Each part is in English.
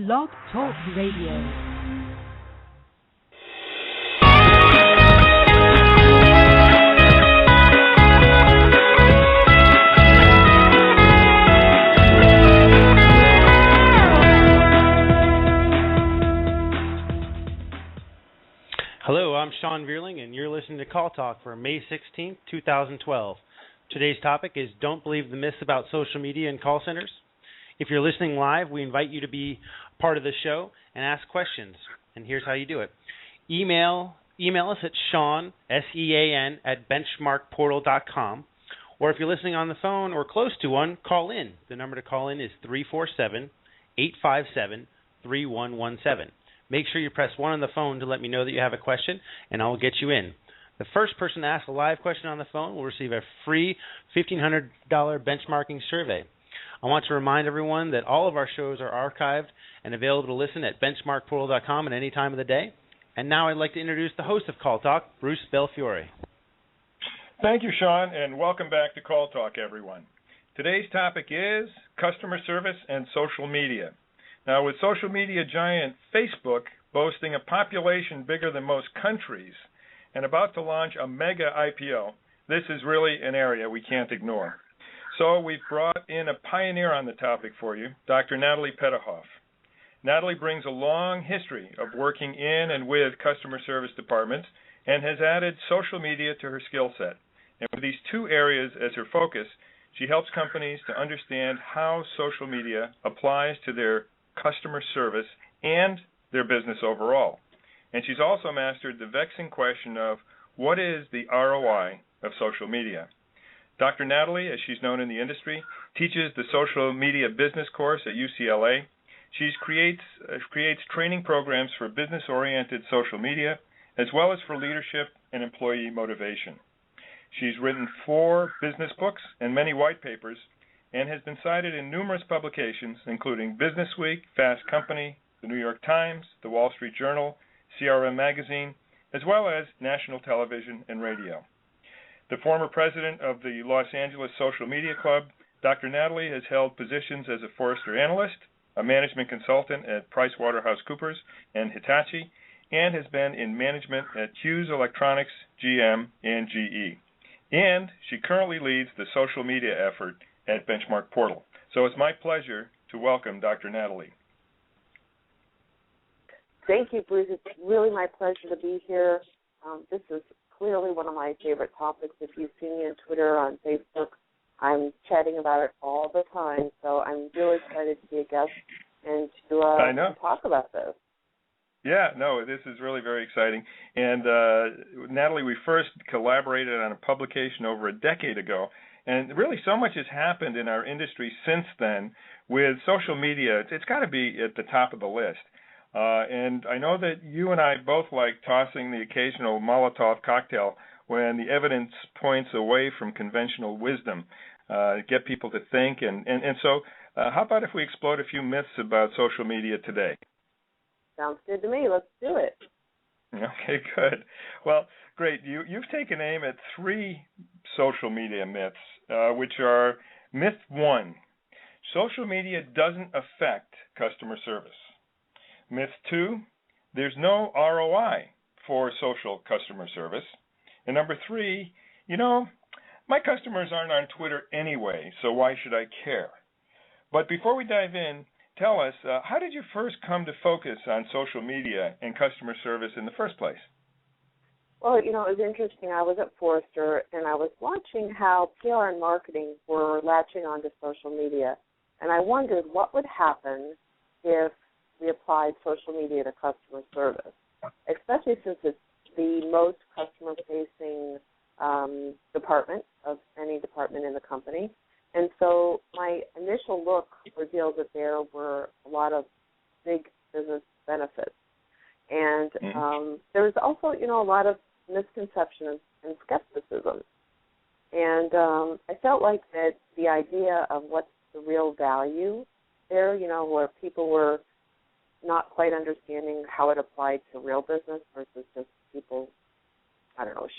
Blog Talk Radio. Hello, I'm Sean Vierling, and you're listening to Call Talk for May 16th, 2012. Today's topic is Don't Believe the Myths About Social Media and Call Centers. If you're listening live, we invite you to be part of the show and ask questions. And here's how you do it. Email us at Sean, S-E-A-N, at BenchmarkPortal.com. Or if you're listening on the phone or close to one, call in. The number to call in is 347-857-3117. Make sure you press 1 on the phone to let me know that you have a question, and I will get you in. The first person to ask a live question on the phone will receive a free $1,500 benchmarking survey. I want to remind everyone that all of our shows are archived and available to listen at BenchmarkPortal.com at any time of the day. And now I'd like to introduce the host of Call Talk, Bruce Belfiore. Thank you, Sean, and welcome back to Call Talk, everyone. Today's topic is customer service and social media. Now, with social media giant Facebook boasting a population bigger than most countries and about to launch a mega IPO, this is really an area we can't ignore. So we've brought in a pioneer on the topic for you, Dr. Natalie Petouhoff. Natalie brings a long history of working in and with customer service departments and has added social media to her skill set. And with these two areas as her focus, she helps companies to understand how social media applies to their customer service and their business overall. And she's also mastered the vexing question of what is the ROI of social media. Dr. Natalie, as she's known in the industry, teaches the social media business course at UCLA. She creates training programs for business-oriented social media, as well as for leadership and employee motivation. She's written 4 business books and many white papers, and has been cited in numerous publications, including Business Week, Fast Company, the New York Times, the Wall Street Journal, CRM Magazine, as well as national television and radio. The former president of the Los Angeles Social Media Club, Dr. Natalie has held positions as a Forrester analyst, a management consultant at PricewaterhouseCoopers and Hitachi, and has been in management at Hughes Electronics, GM, and GE. And she currently leads the social media effort at BenchmarkPortal. So it's my pleasure to welcome Dr. Natalie. Thank you, Bruce. It's really my pleasure to be here. This is clearly one of my favorite topics. If you see me on Twitter, on Facebook, I'm chatting about it all the time. So I'm really excited to be a guest and to talk about this. Yeah, no, this is really very exciting. And Natalie, we first collaborated on a publication over a decade ago. And really so much has happened in our industry since then with social media. It's got to be at the top of the list. And I know that you and I both like tossing the occasional Molotov cocktail when the evidence points away from conventional wisdom, get people to think. And so how about if we explode a few myths about social media today? Sounds good to me. Let's do it. Okay, good. Well, great. You've taken aim at 3 social media myths, which are myth 1, social media doesn't affect customer service. Myth 2, there's no ROI for social customer service. And number 3, my customers aren't on Twitter anyway, so why should I care? But before we dive in, tell us, how did you first come to focus on social media and customer service in the first place? Well, it was interesting. I was at Forrester, and I was watching how PR and marketing were latching onto social media. And I wondered what would happen if we applied social media to customer service, especially since it's the most customer-facing department of any department in the company. And so my initial look revealed that there were a lot of big business benefits. And there was also, a lot of misconceptions and skepticism. And I felt like that the idea of what's the real value there, where people were not quite understanding how it applied to real business versus just people,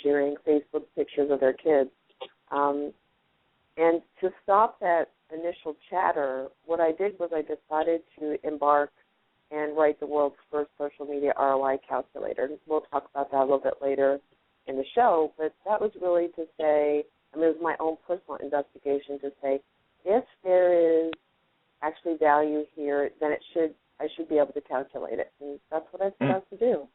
sharing Facebook pictures of their kids. And to stop that initial chatter, what I did was I decided to embark and write the world's first social media ROI calculator. We'll talk about that a little bit later in the show, but that was really to say, I mean, it was my own personal investigation to say, if there is actually value here, then I should be able to calculate it, and that's what I set out to do.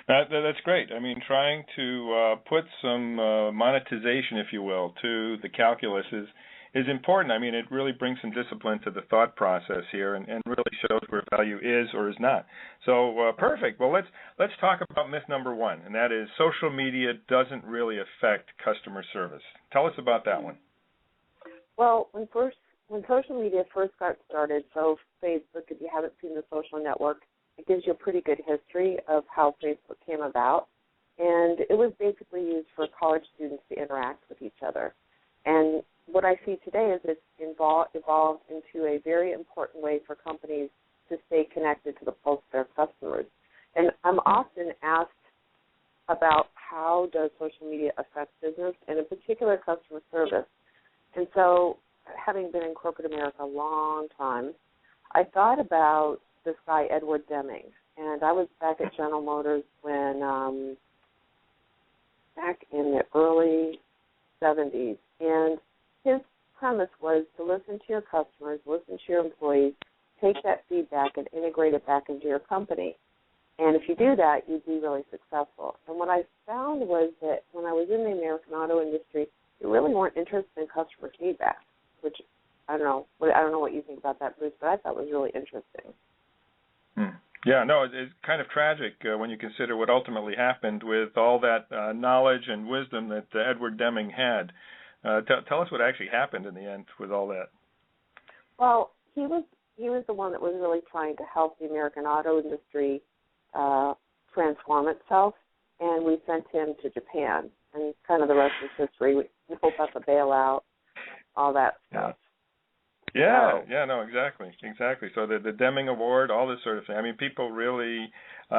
That's great. I mean, trying to put some monetization, if you will, to the calculus is important. I mean, it really brings some discipline to the thought process here, and really shows where value is or is not. So perfect. Well, let's talk about myth number one, and that is social media doesn't really affect customer service. Tell us about that one. Well, when social media first got started, so Facebook, if you haven't seen the social network, it gives you a pretty good history of how Facebook came about. And it was basically used for college students to interact with each other. And what I see today is it's evolved into a very important way for companies to stay connected to the pulse of their customers. And I'm often asked about how does social media affect business, and in particular customer service. And so, having been in corporate America a long time, I thought about this guy, Edward Deming. And I was back at General Motors when, back in the early 70s. And his premise was to listen to your customers, listen to your employees, take that feedback and integrate it back into your company. And if you do that, you'd be really successful. And what I found was that when I was in the American auto industry, they really weren't interested in customer feedback, which I don't know what you think about that, Bruce, but I thought was really interesting. Yeah, no, it's kind of tragic when you consider what ultimately happened with all that knowledge and wisdom that Edward Deming had. Tell us what actually happened in the end with all that. Well, he was the one that was really trying to help the American auto industry transform itself, and we sent him to Japan, and kind of the rest is history. We built up a bailout, all that stuff. Yeah, no, exactly. So the Deming Award, all this sort of thing. I mean, people really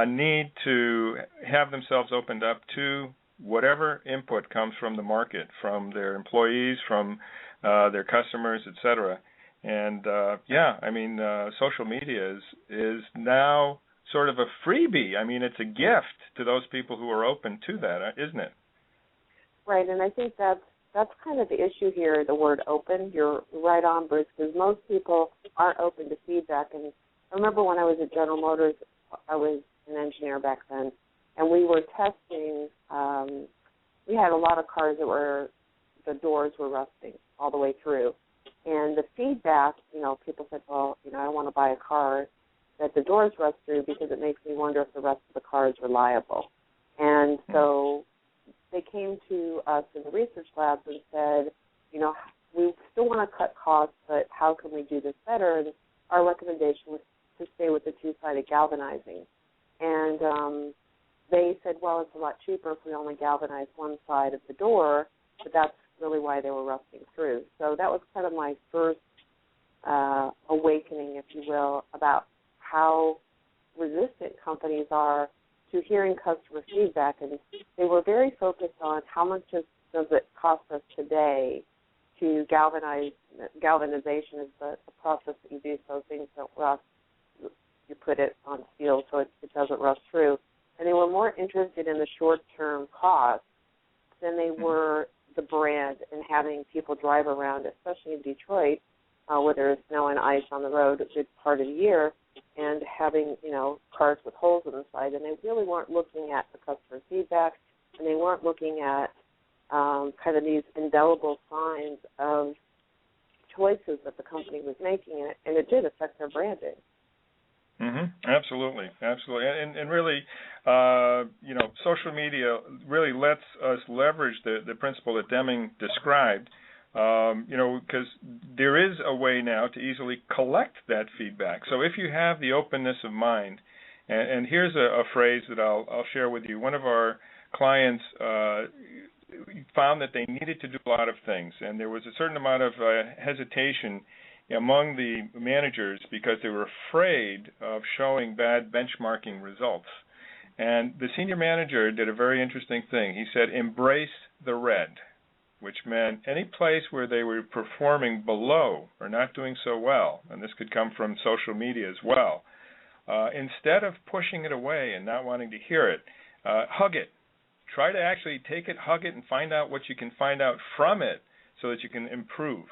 need to have themselves opened up to whatever input comes from the market, from their employees, from their customers, et cetera. And, I mean, social media is now sort of a freebie. I mean, it's a gift to those people who are open to that, isn't it? Right, and I think that's kind of the issue here, the word open. You're right on, Bruce, because most people aren't open to feedback. And I remember when I was at General Motors, I was an engineer back then, and we were testing, we had a lot of cars that the doors were rusting all the way through. And the feedback, people said, well, I don't want to buy a car that the doors rust through because it makes me wonder if the rest of the car is reliable. And so they came to us in the research labs and said, we still want to cut costs, but how can we do this better? And our recommendation was to stay with the two-sided galvanizing. And they said, well, it's a lot cheaper if we only galvanize one side of the door, but that's really why they were rusting through. So that was kind of my first awakening, if you will, about how resistant companies are to hearing customer feedback, and they were very focused on how much does it cost us today to galvanize. Galvanization is the process that you do so things don't rust. You put it on steel so it doesn't rust through. And they were more interested in the short-term cost than they were the brand and having people drive around, especially in Detroit, where there's snow and ice on the road a good part of the year, and having, cars with holes in the side, and they really weren't looking at the customer feedback, and they weren't looking at kind of these indelible signs of choices that the company was making, and it did affect their branding. Absolutely, and really, social media really lets us leverage the principle that Deming described. Because there is a way now to easily collect that feedback. So if you have the openness of mind, and here's a phrase that I'll share with you. One of our clients found that they needed to do a lot of things, and there was a certain amount of hesitation among the managers because they were afraid of showing bad benchmarking results. And the senior manager did a very interesting thing. He said, embrace the red, which meant any place where they were performing below or not doing so well, and this could come from social media as well, instead of pushing it away and not wanting to hear it, hug it. Try to actually take it, hug it, and find out what you can find out from it so that you can improve.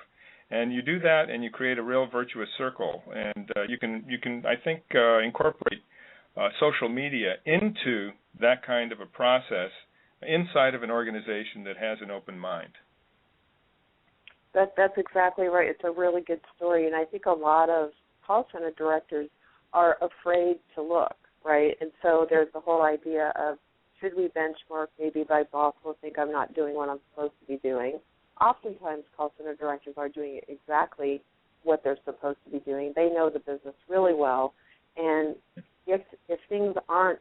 And you do that, and you create a real virtuous circle. And you can, I think, incorporate social media into that kind of a process inside of an organization that has an open mind. That's exactly right. It's a really good story, and I think a lot of call center directors are afraid to look, right? And so there's the whole idea of, should we benchmark? Maybe my boss will think I'm not doing what I'm supposed to be doing. Oftentimes, call center directors are doing exactly what they're supposed to be doing. They know the business really well, and if things aren't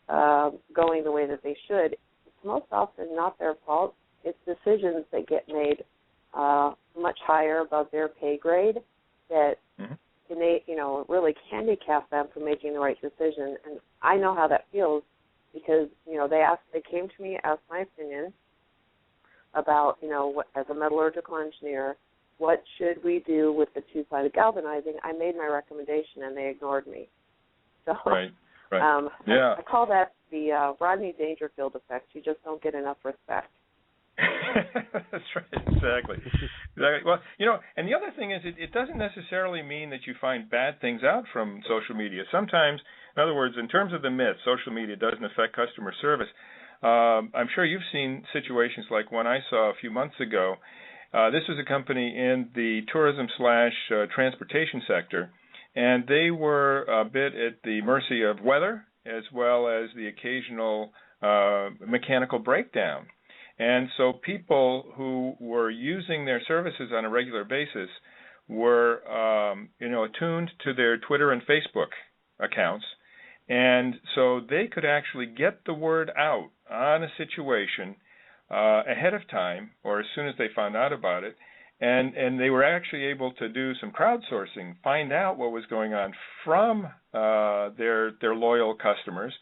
going the way that they should, it's most often not their fault. It's decisions that get made much higher above their pay grade that can really handicap them from making the right decision. And I know how that feels because they came to me, asked my opinion about what, as a metallurgical engineer, what should we do with the two-sided galvanizing. I made my recommendation and they ignored me. So right. Yeah. I call that the Rodney Dangerfield effect. You just don't get enough respect. That's right, exactly. Well, and the other thing is it doesn't necessarily mean that you find bad things out from social media. Sometimes, in other words, in terms of the myth, social media doesn't affect customer service. I'm sure you've seen situations like one I saw a few months ago. This was a company in the tourism/transportation sector, and they were a bit at the mercy of weather as well as the occasional mechanical breakdown. And so people who were using their services on a regular basis were, attuned to their Twitter and Facebook accounts. And so they could actually get the word out on a situation ahead of time or as soon as they found out about it. And they were actually able to do some crowdsourcing, find out what was going on from their loyal customers,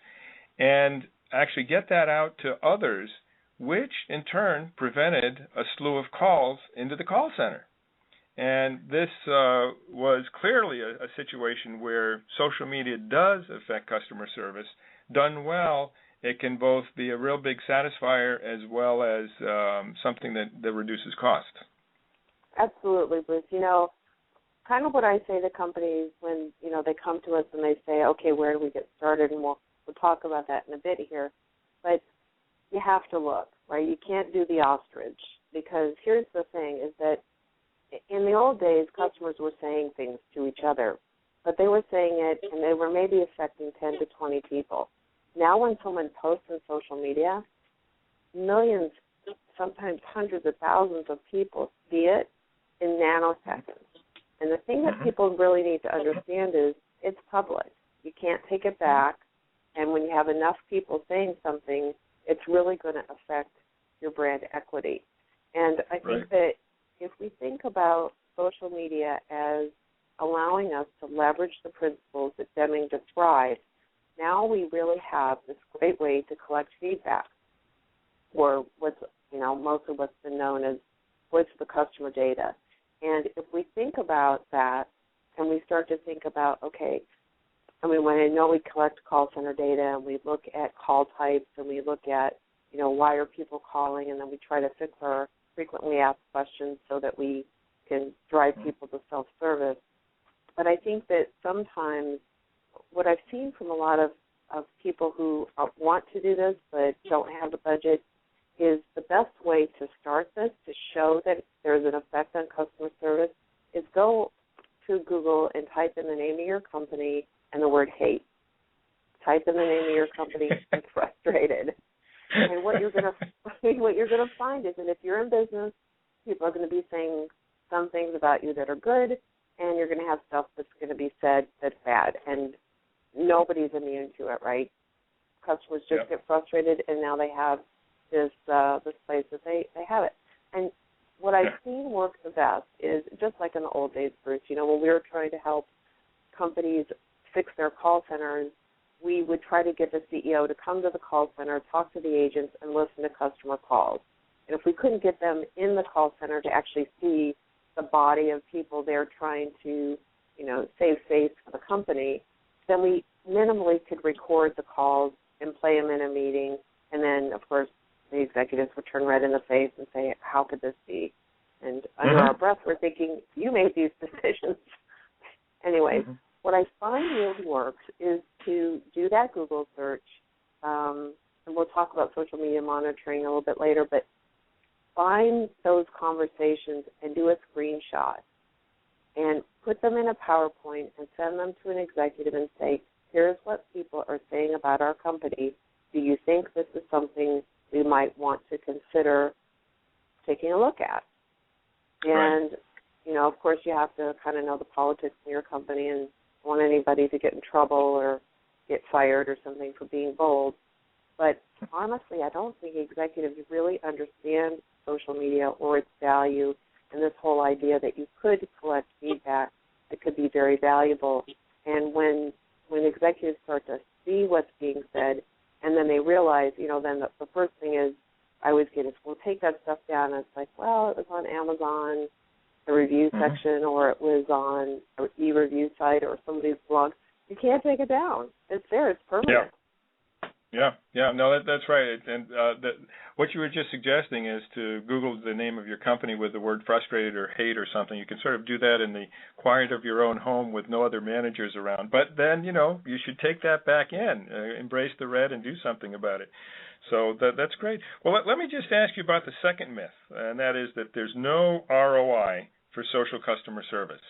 and actually get that out to others, which in turn prevented a slew of calls into the call center. And this was clearly a situation where social media does affect customer service. Done well, it can both be a real big satisfier as well as something that reduces cost. Absolutely, Bruce. Kind of what I say to companies when, they come to us and they say, okay, where do we get started? And we'll talk about that in a bit here. But you have to look, right? You can't do the ostrich, because here's the thing is that in the old days, customers were saying things to each other, but they were saying it and they were maybe affecting 10 to 20 people. Now when someone posts on social media, millions, sometimes hundreds of thousands of people see it in nanoseconds. And the thing that people really need to understand is it's public. You can't take it back, and when you have enough people saying something, it's really going to affect your brand equity. And I think that if we think about social media as allowing us to leverage the principles that Deming described, now we really have this great way to collect feedback, or mostly what's been known as voice of the customer data. And if we think about that and we start to think about, when I know we collect call center data and we look at call types and we look at, why are people calling, and then we try to fix our frequently asked questions so that we can drive people to self-service. But I think that sometimes what I've seen from a lot of people who want to do this but don't have the budget is the best way to start this, to show that there's an effect on customer service, is go to Google and type in the name of your company and the word hate. Type in the name of your company and frustrated. And what you're gonna find is that if you're in business, people are going to be saying some things about you that are good, and you're going to have stuff that's going to be said that's bad. And nobody's immune to it, right? Customers just get frustrated, and now they have this place that they have it. And what I've seen work the best is just like in the old days, Bruce. When we were trying to help companies fix their call centers, we would try to get the CEO to come to the call center, talk to the agents, and listen to customer calls. And if we couldn't get them in the call center to actually see the body of people they're trying to, save face for the company, then we minimally could record the calls and play them in a meeting, and then, of course, the executives would turn red in the face and say, how could this be? And under our breath, we're thinking, you made these decisions. Anyways, what I find really works is to do that Google search, and we'll talk about social media monitoring a little bit later, but find those conversations and do a screenshot and put them in a PowerPoint and send them to an executive and say, here's what people are saying about our company. Do you think this is something we might want to consider taking a look at? And, you know, of course, you have to kind of know the politics in your company and don't want anybody to get in trouble or get fired or something for being bold. But honestly, I don't think executives really understand social media or its value and this whole idea that you could collect feedback that could be very valuable. And when executives start to see what's being said and then they realize, you know, then the first thing is I always get is, well, take that stuff down. And it's like, well, it was on Amazon, the review section, or it was on an e-review site or somebody's blog. You can't take it down. It's there. It's permanent. Yeah. No, that's right. And what you were just suggesting is to Google the name of your company with the word frustrated or hate or something. You can sort of do that in the quiet of your own home with no other managers around. But then, you know, you should take that back in, embrace the red and do something about it. So that's great. Well, let me just ask you about the second myth, and that is that there's no ROI for social customer service.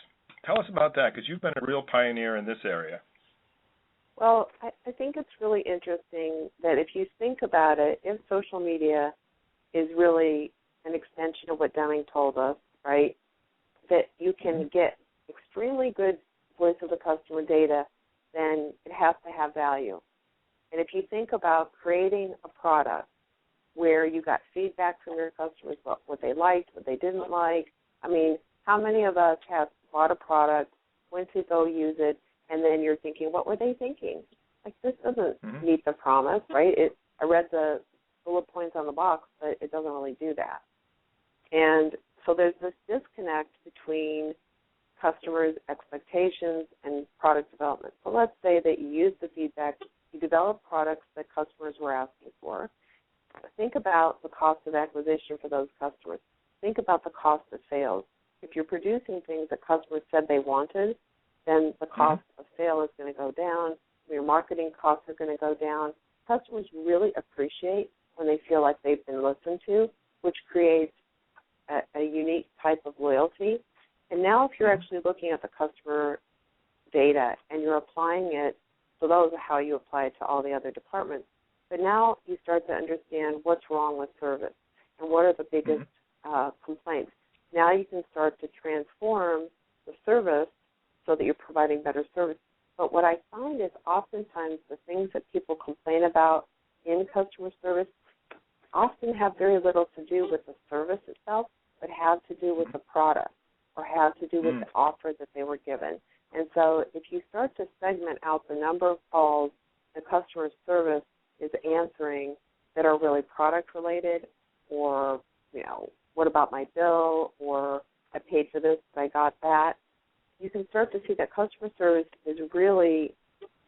Tell us about that, because you've been a real pioneer in this area. Well, I think it's really interesting that if you think about it, if social media is really an extension of what Deming told us, right, that you can get extremely good voice of the customer data, then it has to have value. And if you think about creating a product where you got feedback from your customers, what they liked, what they didn't like, I mean, how many of us have bought a product, went to go use it, and then you're thinking, what were they thinking? Like, this doesn't meet the promise, right? I read the bullet points on the box, but it doesn't really do that. And so there's this disconnect between customers' expectations and product development. So let's say that you use the feedback, you develop products that customers were asking for. Think about the cost of acquisition for those customers. Think about the cost of sales. If you're producing things that customers said they wanted, then the cost of sale is going to go down. Your marketing costs are going to go down. Customers really appreciate when they feel like they've been listened to, which creates a unique type of loyalty. And now if you're actually looking at the customer data and you're applying it, so those are how you apply it to all the other departments. But now you start to understand what's wrong with service and what are the biggest complaints. Now you can start to transform the service so that you're providing better service. But what I find is oftentimes the things that people complain about in customer service often have very little to do with the service itself, but have to do with the product or have to do with the offer that they were given. And so if you start to segment out the number of calls the customer service is answering that are really product related, or, you know, what about my bill, or I paid for this, but I got that, you can start to see that customer service is really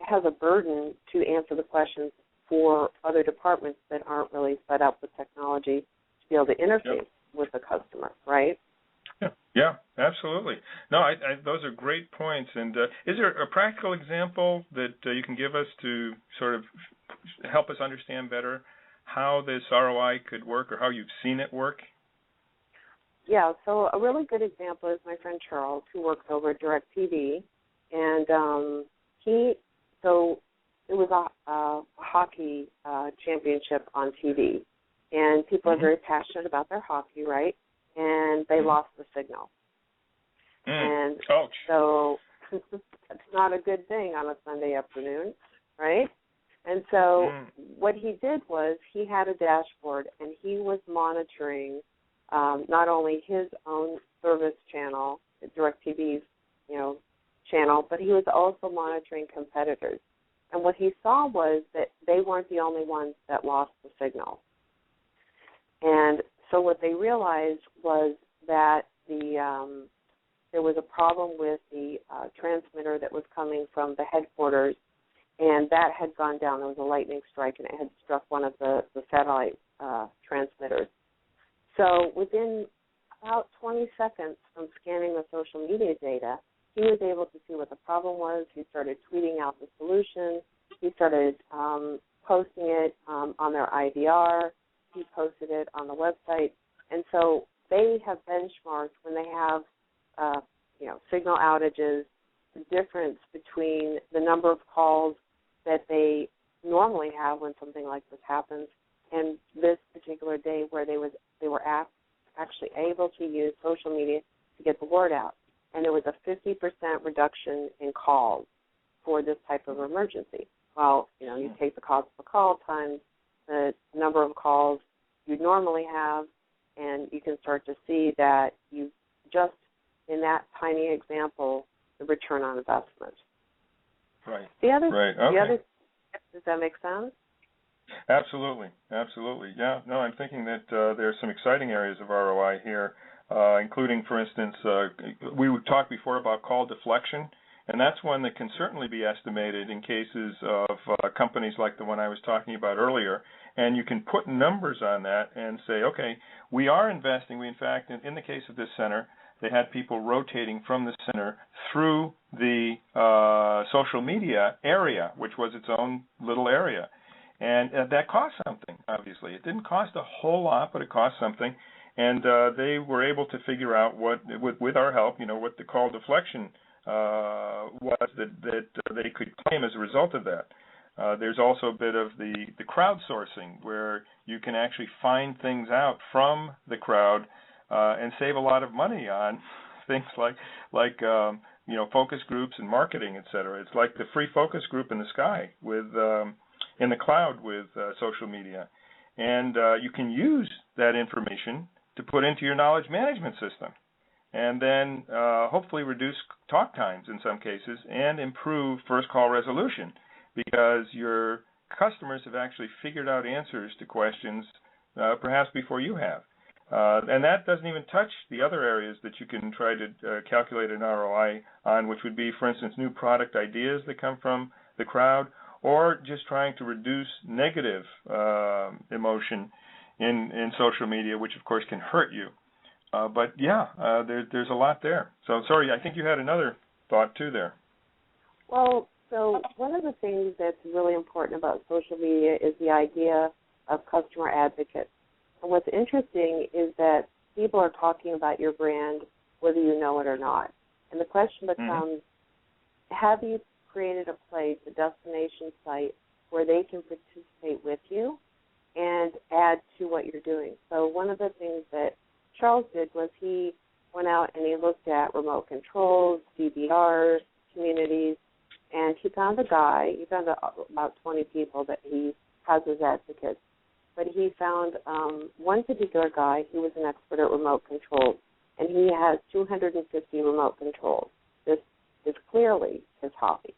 has a burden to answer the questions for other departments that aren't really set up with technology to be able to interface with the customer, right? Yeah, absolutely. No, those are great points. And is there a practical example that you can give us to sort of help us understand better how this ROI could work or how you've seen it work? Yeah, so a really good example is my friend Charles, who works over at DirecTV, and it was a hockey championship on TV, and people are very passionate about their hockey, right? And they lost the signal. And so that's not a good thing on a Sunday afternoon, right? And so what he did was he had a dashboard, and he was monitoring not only his own service channel, DirecTV's, channel, but he was also monitoring competitors. And what he saw was that they weren't the only ones that lost the signal. And so what they realized was that the there was a problem with the transmitter that was coming from the headquarters, and that had gone down. There was a lightning strike, and it had struck one of the satellite transmitters. So within about 20 seconds from scanning the social media data, he was able to see what the problem was. He started tweeting out the solution. He started posting it on their IVR. He posted it on the website. And so they have benchmarked when they have, signal outages, the difference between the number of calls that they normally have when something like this happens and this particular day where they were actually able to use social media to get the word out. And there was a 50% reduction in calls for this type of emergency. Well, you take the cost of a call times the number of calls you normally have, and you can start to see that you just, in that tiny example, the return on investment. Right. Right. Okay. Does that make sense? Absolutely. Yeah. No, I'm thinking that there are some exciting areas of ROI here, including, for instance, we talked before about call deflection, and that's one that can certainly be estimated in cases of companies like the one I was talking about earlier. And you can put numbers on that and say, okay, we are investing. In fact, in the case of this center, they had people rotating from the center through the social media area, which was its own little area. And that cost something, obviously. It didn't cost a whole lot, but it cost something. And they were able to figure out with our help, what the call deflection was that they could claim as a result of that. There's also a bit of the crowdsourcing, where you can actually find things out from the crowd and save a lot of money on things like focus groups and marketing, et cetera. It's like the free focus group in the sky in the cloud with social media. And you can use that information to put into your knowledge management system and then hopefully reduce talk times in some cases and improve first call resolution because your customers have actually figured out answers to questions perhaps before you have. And that doesn't even touch the other areas that you can try to calculate an ROI on, which would be, for instance, new product ideas that come from the crowd, or just trying to reduce negative emotion in social media, which, of course, can hurt you. But, there's a lot there. So, sorry, I think you had another thought, too, there. Well, so one of the things that's really important about social media is the idea of customer advocates. And what's interesting is that people are talking about your brand whether you know it or not. And the question becomes, have you created a place, a destination site, where they can participate with you and add to what you're doing? So one of the things that Charles did was he went out and he looked at remote controls, DVRs, communities, and he found about 20 people that he has as advocates. But he found one particular guy, he was an expert at remote controls, and he has 250 remote controls. This is clearly his hobby.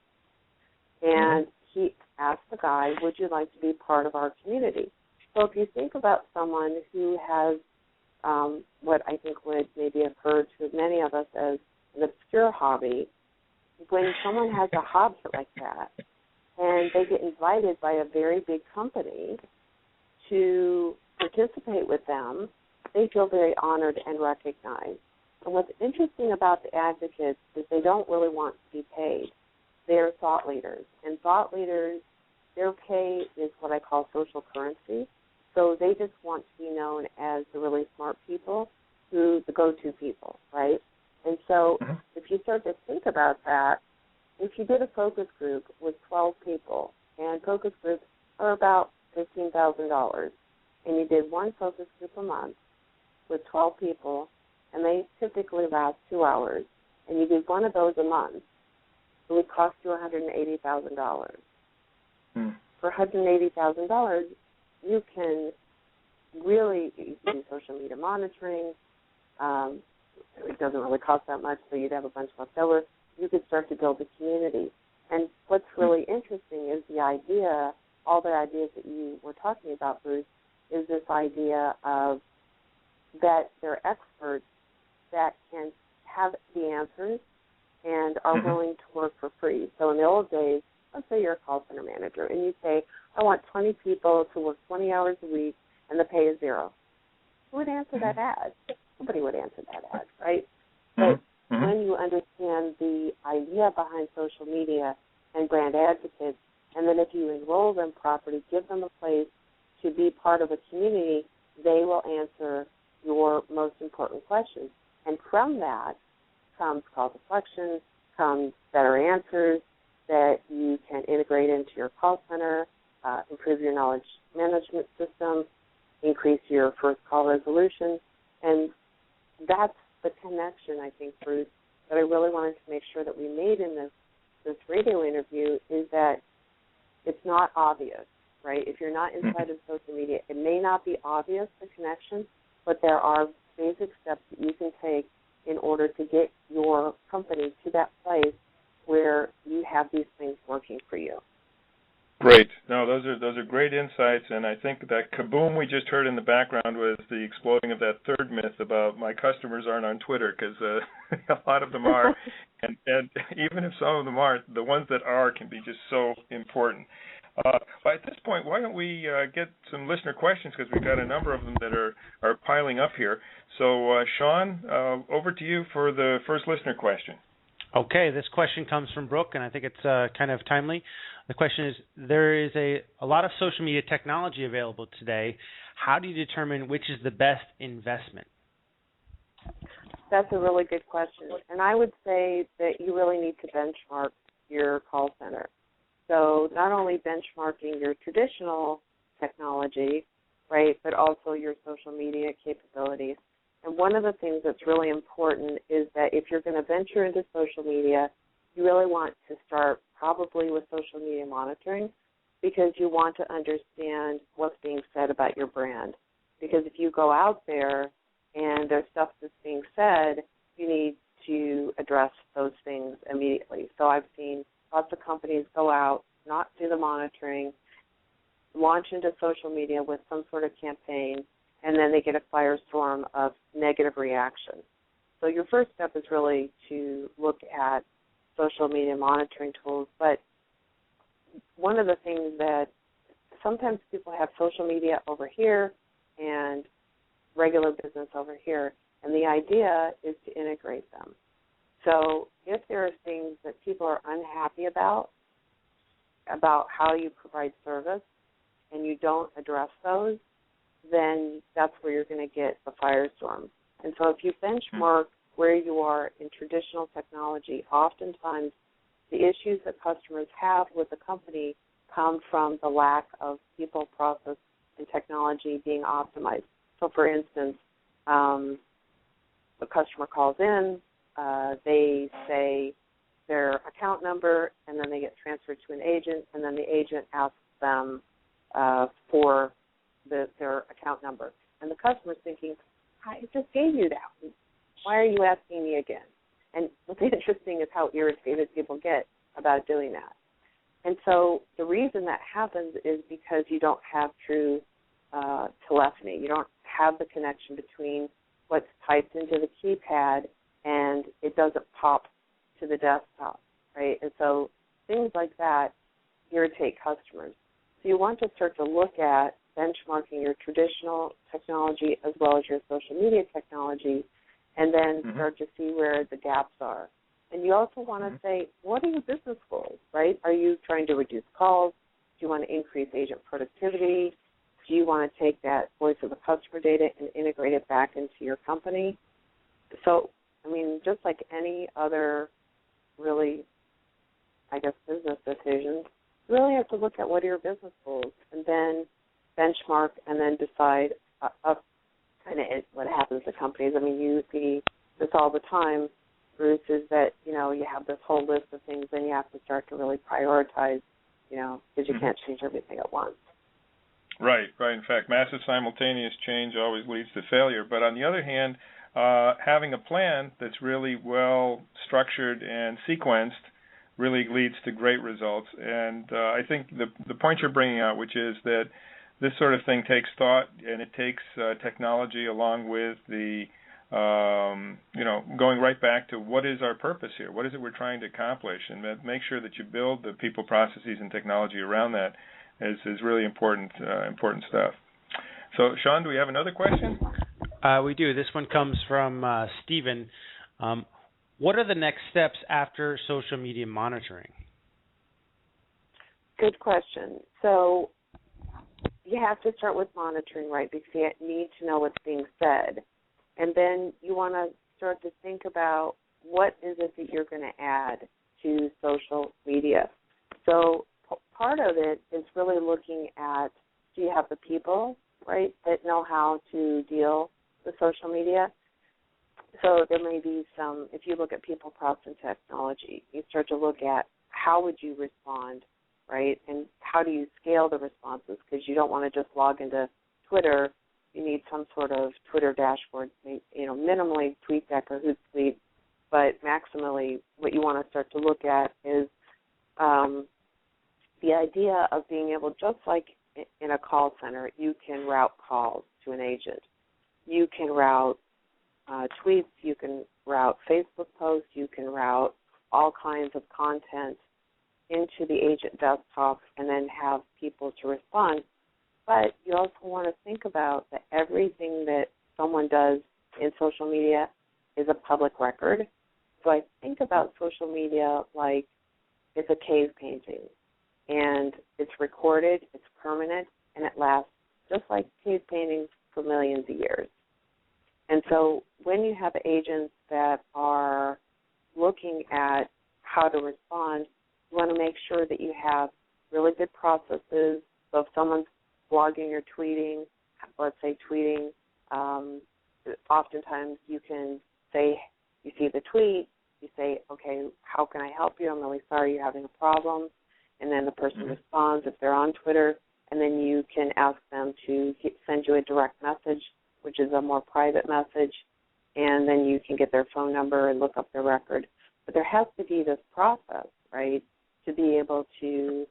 And he asked the guy, would you like to be part of our community? So if you think about someone who has what I think would maybe occur to many of us as an obscure hobby, when someone has a hobby like that and they get invited by a very big company to participate with them, they feel very honored and recognized. And what's interesting about the advocates is they don't really want to be paid. They're thought leaders. And thought leaders, their pay is what I call social currency. So they just want to be known as the really smart people, the go-to people, right? And so if you start to think about that, if you did a focus group with 12 people, and focus groups are about $15,000, and you did one focus group a month with 12 people, and they typically last 2 hours, and you did one of those a month, it would cost you $180,000. For $180,000, you can really do social media monitoring. It doesn't really cost that much, so you'd have a bunch left over. You could start to build a community. And what's really interesting is the idea, all the ideas that you were talking about, Bruce, is this idea of that they're experts that can have the answers and are willing to work for free. So in the old days, let's say you're a call center manager, and you say, I want 20 people to work 20 hours a week, and the pay is $0. Who would answer that ad? Nobody would answer that ad, right? But when you understand the idea behind social media and brand advocates, and then if you enroll them properly, give them a place to be part of a community, they will answer your most important questions. And from that comes call deflection, comes better answers that you can integrate into your call center, improve your knowledge management system, increase your first call resolution. And that's the connection, I think, Bruce, that I really wanted to make sure that we made in this radio interview is that it's not obvious, right? If you're not inside of social media, it may not be obvious, the connection, but there are basic steps that you can take in order to get your company to that place where you have these things working for you. Great. No, those are great insights, and I think that kaboom we just heard in the background was the exploding of that third myth about my customers aren't on Twitter, because a lot of them are, and even if some of them aren't, the ones that are can be just so important. But at this point, why don't we get some listener questions, because we've got a number of them that are piling up here. So, Sean, over to you for the first listener question. Okay, this question comes from Brooke, and I think it's kind of timely. The question is, there is a lot of social media technology available today. How do you determine which is the best investment? That's a really good question. And I would say that you really need to benchmark your call center. So not only benchmarking your traditional technology, right, but also your social media capabilities. And one of the things that's really important is that if you're going to venture into social media, you really want to start probably with social media monitoring, because you want to understand what's being said about your brand. Because if you go out there and there's stuff that's being said, you need to address those things immediately. So I've seen lots of companies go out, not do the monitoring, launch into social media with some sort of campaign, and then they get a firestorm of negative reaction. So your first step is really to look at social media monitoring tools. But one of the things that sometimes people have social media over here and regular business over here, and the idea is to integrate them. So if there are things that people are unhappy about how you provide service, and you don't address those, then that's where you're going to get the firestorm. And so if you benchmark where you are in traditional technology, oftentimes the issues that customers have with the company come from the lack of people, process, and technology being optimized. So, for instance, the customer calls in, they say their account number, and then they get transferred to an agent, and then the agent asks them for their account number. And the customer's thinking, I just gave you that. Why are you asking me again? And what's interesting is how irritated people get about doing that. And so the reason that happens is because you don't have true telephony. You don't have the connection between what's typed into the keypad and it doesn't pop to the desktop, right? And so things like that irritate customers. So you want to start to look at benchmarking your traditional technology as well as your social media technology, and then start to see where the gaps are. And you also want to say, what are your business goals, right? Are you trying to reduce calls? Do you want to increase agent productivity? Do you want to take that voice of the customer data and integrate it back into your company? So, I mean, just like any other really, I guess, business decisions, you really have to look at what are your business goals and then benchmark and then decide kind of what happens to companies. I mean, you see this all the time, Bruce, is that, you know, you have this whole list of things, then you have to start to really prioritize, you know, because you can't change everything at once. Right. In fact, massive simultaneous change always leads to failure. But on the other hand, having a plan that's really well structured and sequenced really leads to great results. And I think the point you're bringing out, which is that this sort of thing takes thought, and it takes technology along with the going right back to what is our purpose here? What is it we're trying to accomplish? And make sure that you build the people, processes, and technology around that is really important stuff. So, Sean, do we have another question? We do. This one comes from Stephen. What are the next steps after social media monitoring? Good question. So you have to start with monitoring, right, because you need to know what's being said. And then you want to start to think about what is it that you're going to add to social media. So part of it is really looking at, do you have the people, right, that know how to deal with social media? So there may be some, if you look at people, process, and technology, you start to look at how would you respond, right, and how do you scale the responses, because you don't want to just log into Twitter. You need some sort of Twitter dashboard, minimally TweetDeck or Hootsuite, but maximally what you want to start to look at is the idea of being able, just like in a call center, you can route calls to an agent. You can route tweets, you can route Facebook posts, you can route all kinds of content into the agent desktop and then have people to respond. But you also want to think about that everything that someone does in social media is a public record. So I think about social media like it's a cave painting, and it's recorded, it's permanent, and it lasts just like cave paintings for millions of years. And so when you have agents that are looking at how to respond, you want to make sure that you have really good processes. So if someone's blogging or tweeting, let's say tweeting, oftentimes you can say, you see the tweet, you say, okay, how can I help you? I'm really sorry you're having a problem. And then the person responds if they're on Twitter, and then you can ask them to send you a direct message, which is a more private message, and then you can get their phone number and look up their record. But there has to be this process, right, to be able to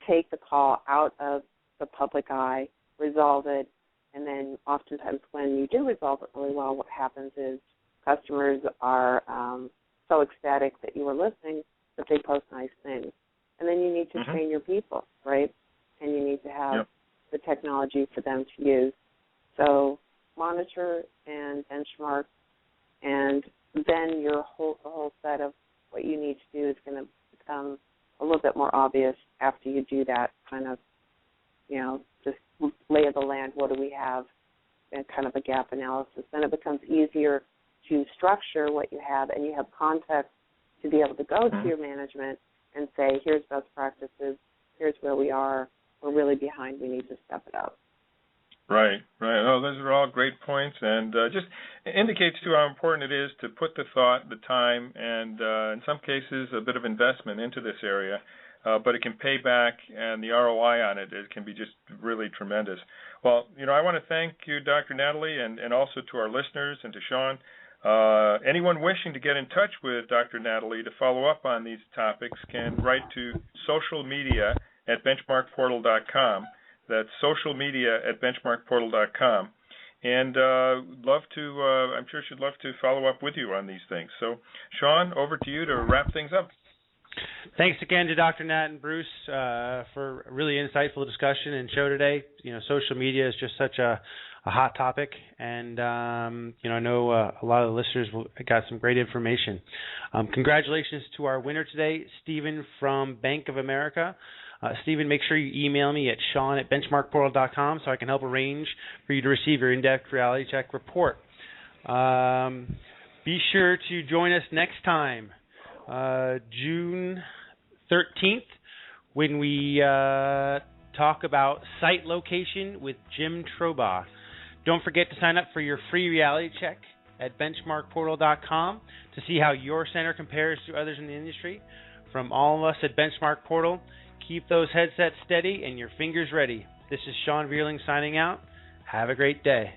take the call out of the public eye, resolve it, and then oftentimes when you do resolve it really well, what happens is customers are so ecstatic that you were listening that they post nice things. And then you need to train your people, right? And you need to have the technology for them to use. So monitor and benchmark, and then the whole set of what you need to do is going to become a little bit more obvious after you do that kind of, just lay of the land, what do we have, and kind of a gap analysis. Then it becomes easier to structure what you have, and you have context to be able to go to your management and say, here's best practices, here's where we are, we're really behind, we need to step it up. Right. Oh, those are all great points, and just indicates, too, how important it is to put the thought, the time, and in some cases a bit of investment into this area, but it can pay back, and the ROI on it can be just really tremendous. Well, I want to thank you, Dr. Natalie, and also to our listeners and to Sean. Anyone wishing to get in touch with Dr. Natalie to follow up on these topics can write to socialmedia@benchmarkportal.com. That's socialmedia@benchmarkportal.com. And I'm sure she'd love to follow up with you on these things. So, Sean, over to you to wrap things up. Thanks again to Dr. Nat and Bruce for a really insightful discussion and show today. Social media is just such a hot topic, and I know a lot of the listeners got some great information. Congratulations to our winner today, Stephen from Bank of America. Stephen, make sure you email me at sean@benchmarkportal.com so I can help arrange for you to receive your in-depth reality check report. Be sure to join us next time, June 13th, when we talk about site location with Jim Trobaugh. Don't forget to sign up for your free reality check at benchmarkportal.com to see how your center compares to others in the industry. From all of us at Benchmark Portal, keep those headsets steady and your fingers ready. This is Sean Vierling signing out. Have a great day.